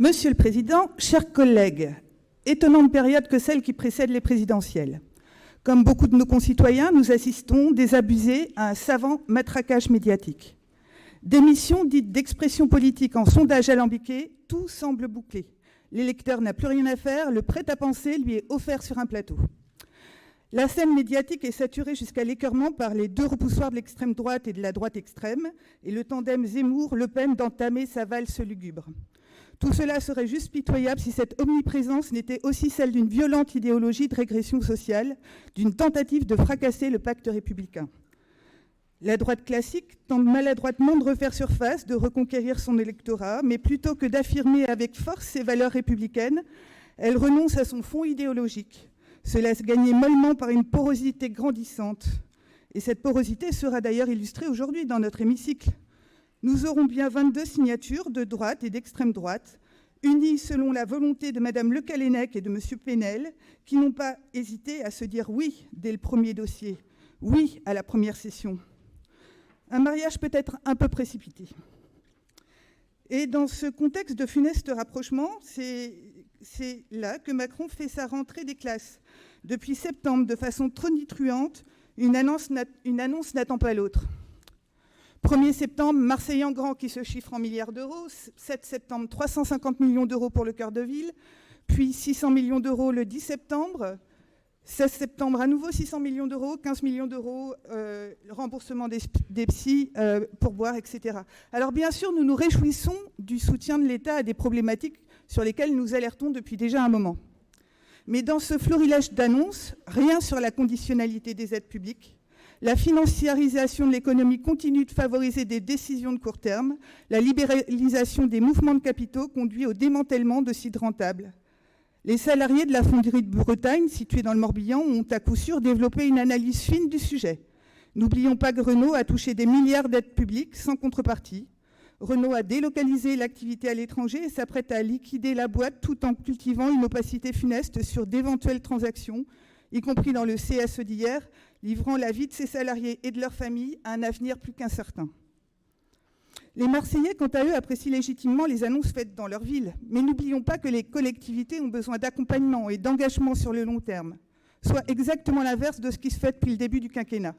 Monsieur le Président, chers collègues, étonnante période que celle qui précède les présidentielles. Comme beaucoup de nos concitoyens, nous assistons désabusés à un savant matraquage médiatique. D'émissions dites d'expression politique en sondage alambiqué, tout semble bouclé. L'électeur n'a plus rien à faire, le prêt-à-penser lui est offert sur un plateau. La scène médiatique est saturée jusqu'à l'écœurement par les deux repoussoirs de l'extrême droite et de la droite extrême, et le tandem Zemmour-Le Pen d'entamer sa valse lugubre. Tout cela serait juste pitoyable si cette omniprésence n'était aussi celle d'une violente idéologie de régression sociale, d'une tentative de fracasser le pacte républicain. La droite classique tente maladroitement de refaire surface, de reconquérir son électorat, mais plutôt que d'affirmer avec force ses valeurs républicaines, elle renonce à son fond idéologique, se laisse gagner mollement par une porosité grandissante. Et cette porosité sera d'ailleurs illustrée aujourd'hui dans notre hémicycle. Nous aurons bien 22 signatures de droite et d'extrême droite, unies selon la volonté de Mme Le Callennec et de M. Penel, qui n'ont pas hésité à se dire oui dès le premier dossier, oui à la première session. Un mariage peut-être un peu précipité. Et dans ce contexte de funeste rapprochement, c'est là que Macron fait sa rentrée des classes. Depuis septembre, de façon tonitruante, une annonce n'attend pas l'autre. 1er septembre, Marseille en grand qui se chiffre en milliards d'euros. 7 septembre, 350 millions d'euros pour le cœur de ville. Puis 600 millions d'euros le 10 septembre. 16 septembre, à nouveau 600 millions d'euros, 15 millions d'euros, le remboursement des psys, pourboires, etc. Alors bien sûr, nous nous réjouissons du soutien de l'État à des problématiques sur lesquelles nous alertons depuis déjà un moment. Mais dans ce florilège d'annonces, rien sur la conditionnalité des aides publiques. La financiarisation de l'économie continue de favoriser des décisions de court terme. La libéralisation des mouvements de capitaux conduit au démantèlement de sites rentables. Les salariés de la fonderie de Bretagne, située dans le Morbihan, ont à coup sûr développé une analyse fine du sujet. N'oublions pas que Renault a touché des milliards d'aides publiques sans contrepartie. Renault a délocalisé l'activité à l'étranger et s'apprête à liquider la boîte tout en cultivant une opacité funeste sur d'éventuelles transactions, y compris dans le CSE d'hier, livrant la vie de ses salariés et de leurs familles à un avenir plus qu'incertain. Les Marseillais, quant à eux, apprécient légitimement les annonces faites dans leur ville. Mais n'oublions pas que les collectivités ont besoin d'accompagnement et d'engagement sur le long terme, soit exactement l'inverse de ce qui se fait depuis le début du quinquennat.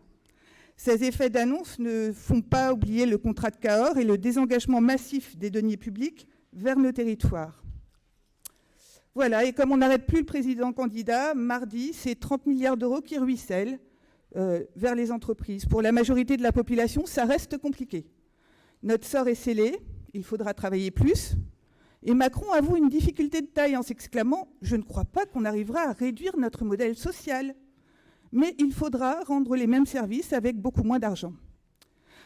Ces effets d'annonce ne font pas oublier le contrat de Cahors et le désengagement massif des deniers publics vers nos territoires. Voilà, et comme on n'arrête plus le président candidat, mardi, c'est 30 milliards d'euros qui ruissellent vers les entreprises. Pour la majorité de la population, ça reste compliqué. Notre sort est scellé, il faudra travailler plus. Et Macron avoue une difficulté de taille en s'exclamant « Je ne crois pas qu'on arrivera à réduire notre modèle social. Mais il faudra rendre les mêmes services avec beaucoup moins d'argent. »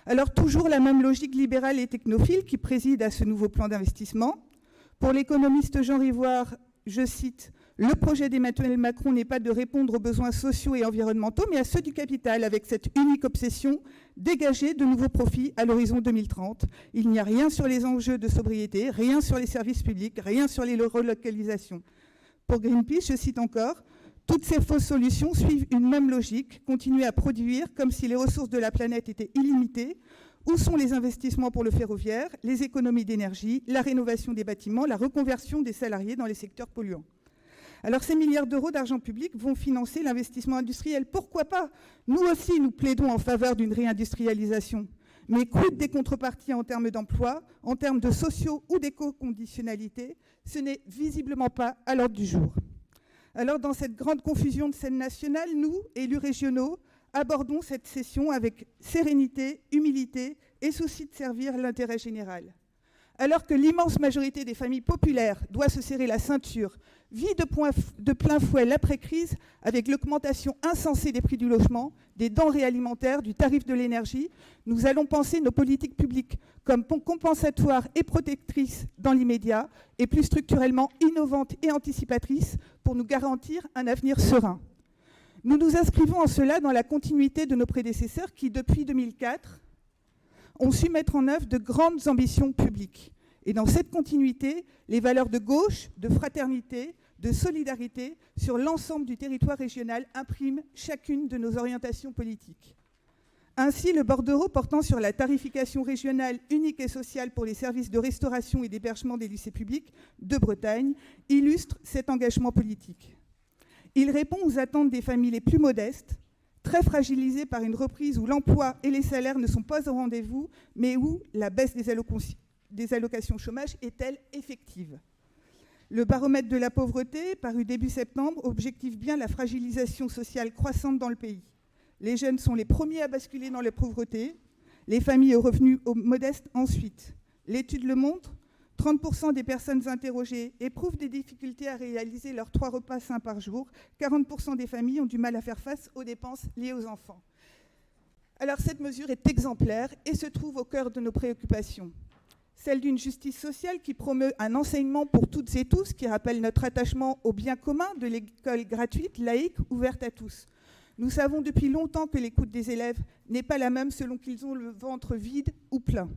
Alors toujours la même logique libérale et technophile qui préside à ce nouveau plan d'investissement. Pour l'économiste Jean Rivoire, je cite, « Le projet d'Emmanuel Macron n'est pas de répondre aux besoins sociaux et environnementaux, mais à ceux du capital, avec cette unique obsession, dégager de nouveaux profits à l'horizon 2030. Il n'y a rien sur les enjeux de sobriété, rien sur les services publics, rien sur les relocalisations. » Pour Greenpeace, je cite encore, « Toutes ces fausses solutions suivent une même logique, continuer à produire comme si les ressources de la planète étaient illimitées. Où sont les investissements pour le ferroviaire, les économies d'énergie, la rénovation des bâtiments, la reconversion des salariés dans les secteurs polluants ?» Alors ces milliards d'euros d'argent public vont financer l'investissement industriel. Pourquoi pas? Nous aussi, nous plaidons en faveur d'une réindustrialisation. Mais quid des contreparties en termes d'emploi, en termes de sociaux ou d'éco-conditionnalité? Ce n'est visiblement pas à l'ordre du jour. Alors dans cette grande confusion de scène nationale, nous, élus régionaux, abordons cette session avec sérénité, humilité et souci de servir l'intérêt général. Alors que l'immense majorité des familles populaires doit se serrer la ceinture, vit de plein fouet l'après-crise avec l'augmentation insensée des prix du logement, des denrées alimentaires, du tarif de l'énergie, nous allons penser nos politiques publiques comme compensatoires et protectrices dans l'immédiat et plus structurellement innovantes et anticipatrices pour nous garantir un avenir serein. Nous nous inscrivons en cela dans la continuité de nos prédécesseurs qui, depuis 2004, ont su mettre en œuvre de grandes ambitions publiques. Et dans cette continuité, les valeurs de gauche, de fraternité, de solidarité sur l'ensemble du territoire régional impriment chacune de nos orientations politiques. Ainsi, le bordereau portant sur la tarification régionale unique et sociale pour les services de restauration et d'hébergement des lycées publics de Bretagne illustre cet engagement politique. Il répond aux attentes des familles les plus modestes, très fragilisées par une reprise où l'emploi et les salaires ne sont pas au rendez-vous, mais où la baisse des allocations chômage est-elle effective. Le baromètre de la pauvreté, paru début septembre, objective bien la fragilisation sociale croissante dans le pays. Les jeunes sont les premiers à basculer dans la pauvreté, les familles aux revenus modestes ensuite. L'étude le montre, 30% des personnes interrogées éprouvent des difficultés à réaliser leurs 3 repas sains par jour. 40% des familles ont du mal à faire face aux dépenses liées aux enfants. Alors cette mesure est exemplaire et se trouve au cœur de nos préoccupations. Celle d'une justice sociale qui promeut un enseignement pour toutes et tous, qui rappelle notre attachement au bien commun de l'école gratuite, laïque, ouverte à tous. Nous savons depuis longtemps que l'écoute des élèves n'est pas la même selon qu'ils ont le ventre vide ou plein.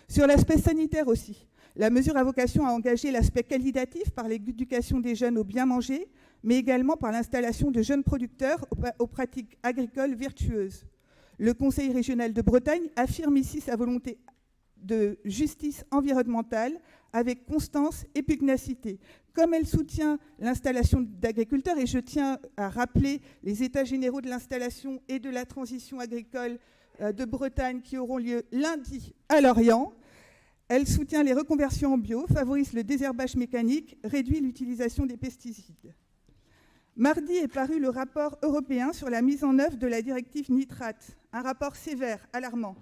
Sur l'aspect sanitaire aussi, la mesure a vocation à engager l'aspect qualitatif par l'éducation des jeunes au bien manger, mais également par l'installation de jeunes producteurs aux pratiques agricoles vertueuses. Le Conseil régional de Bretagne affirme ici sa volonté de justice environnementale avec constance et pugnacité. Comme elle soutient l'installation d'agriculteurs, et je tiens à rappeler les états généraux de l'installation et de la transition agricole de Bretagne qui auront lieu lundi à Lorient, elle soutient les reconversions en bio, favorise le désherbage mécanique, réduit l'utilisation des pesticides. Mardi est paru le rapport européen sur la mise en œuvre de la directive nitrate, un rapport sévère, alarmant.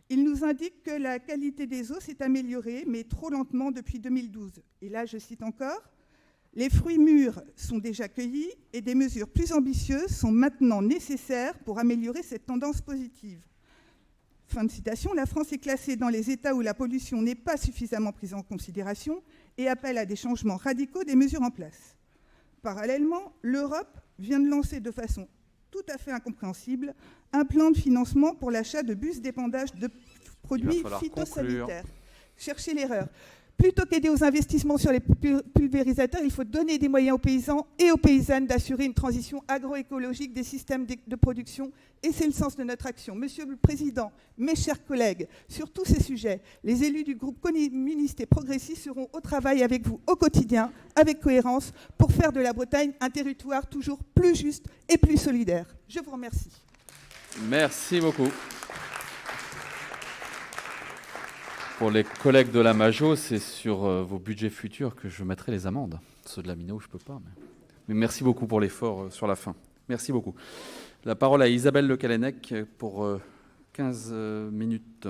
Il nous indique que la qualité des eaux s'est améliorée, mais trop lentement depuis 2012. Et là, je cite encore, « Les fruits mûrs sont déjà cueillis et des mesures plus ambitieuses sont maintenant nécessaires pour améliorer cette tendance positive. » Fin de citation. La France est classée dans les États où la pollution n'est pas suffisamment prise en considération et appelle à des changements radicaux des mesures en place. Parallèlement, l'Europe vient de lancer de façon tout à fait incompréhensible un plan de financement pour l'achat de bus d'épandage de produits phytosanitaires. Cherchez l'erreur. Plutôt qu'aider aux investissements sur les pulvérisateurs, il faut donner des moyens aux paysans et aux paysannes d'assurer une transition agroécologique des systèmes de production. Et c'est le sens de notre action. Monsieur le Président, mes chers collègues, sur tous ces sujets, les élus du groupe communiste et progressiste seront au travail avec vous au quotidien, avec cohérence, pour faire de la Bretagne un territoire toujours plus juste et plus solidaire. Je vous remercie. Merci beaucoup. Pour les collègues de la Majo, c'est sur vos budgets futurs que je mettrai les amendes. Ceux de la Minot, je ne peux pas. Mais merci beaucoup pour l'effort sur la fin. Merci beaucoup. La parole à Isabelle Le Callennec pour 15 minutes.